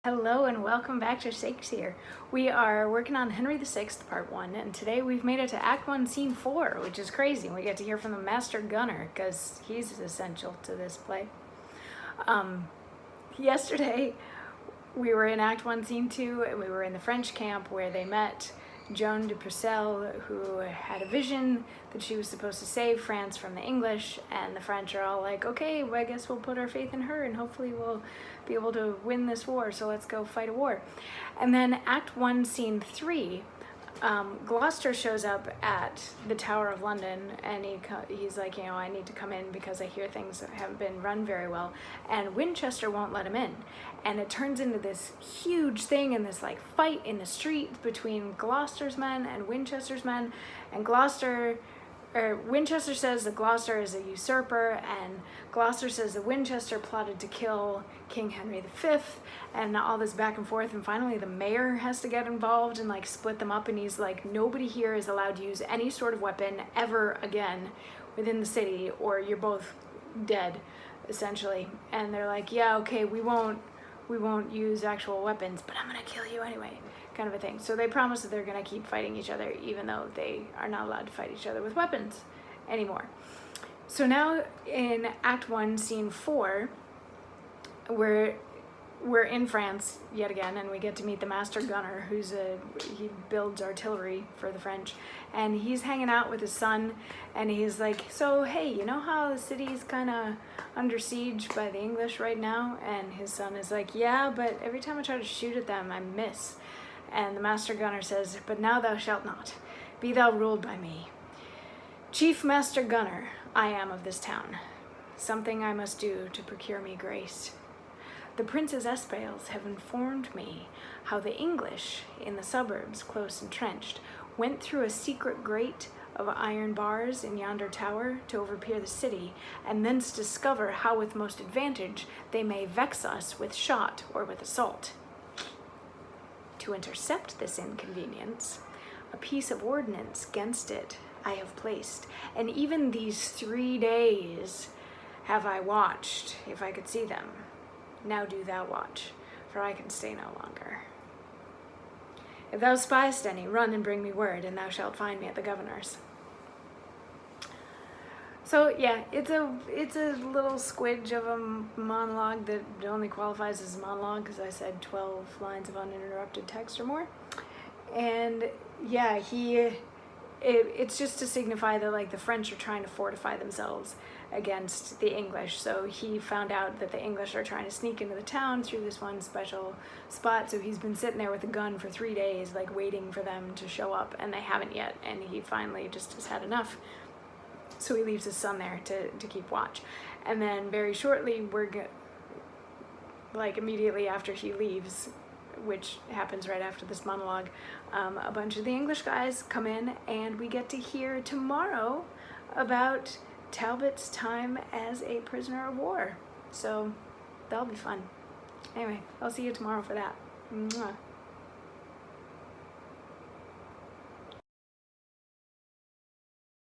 Hello and welcome back to Shakesyear. We are working on Henry VI, Part 1, and today we've made it to Act 1, Scene 4, which is crazy. We get to hear from the Master Gunner, because he's essential to this play. Yesterday, we were in Act 1, Scene 2, and we were in the French camp where they met Joan de Purcell, who had a vision that she was supposed to save France from the English, and the French are all like, okay, well, I guess we'll put our faith in her and hopefully we'll be able to win this war, so let's go fight a war. And then Act 1, Scene 3, Gloucester shows up at the Tower of London, and he's like, I need to come in because I hear things haven't been run very well, and Winchester won't let him in. And it turns into this huge thing and this like fight in the street between Gloucester's men and Winchester's men, and Winchester says that Gloucester is a usurper, and Gloucester says that Winchester plotted to kill King Henry V, and all this back and forth, and finally the mayor has to get involved and like split them up, and he's like, nobody here is allowed to use any sort of weapon ever again within the city or you're both dead, essentially. And they're like, yeah, okay, we won't use actual weapons, but I'm gonna kill you anyway, kind of a thing. So they promise that they're gonna keep fighting each other even though they are not allowed to fight each other with weapons anymore. So now in Act 1, Scene 4, we're in France yet again, and we get to meet the Master Gunner, he builds artillery for the French, and he's hanging out with his son, and he's like, so hey, you know how the city's kind of under siege by the English right now? And his son is like, yeah, but every time I try to shoot at them, I miss. And the Master Gunner says, but now thou shalt not, be thou ruled by me. Chief Master Gunner I am of this town, something I must do to procure me grace. The Prince's Espales have informed me how the English, in the suburbs close entrenched, went through a secret grate of iron bars in yonder tower to overpeer the city, and thence discover how with most advantage they may vex us with shot or with assault. To intercept this inconvenience, a piece of ordnance against it I have placed, and even these 3 days have I watched, if I could see them. Now do thou watch, for I can stay no longer. If thou spiest any, run and bring me word, and thou shalt find me at the governor's. So yeah, it's a little squidge of a monologue that only qualifies as a monologue because I said 12 lines of uninterrupted text or more. And yeah, it's just to signify that like the French are trying to fortify themselves against the English. So he found out that the English are trying to sneak into the town through this one special spot, so he's been sitting there with a gun for 3 days like waiting for them to show up, and they haven't yet, and he finally just has had enough. So he leaves his son there to keep watch. And then very shortly, like immediately after he leaves, which happens right after this monologue, a bunch of the English guys come in, and we get to hear tomorrow about Talbot's time as a prisoner of war. So that'll be fun. Anyway, I'll see you tomorrow for that. Mwah.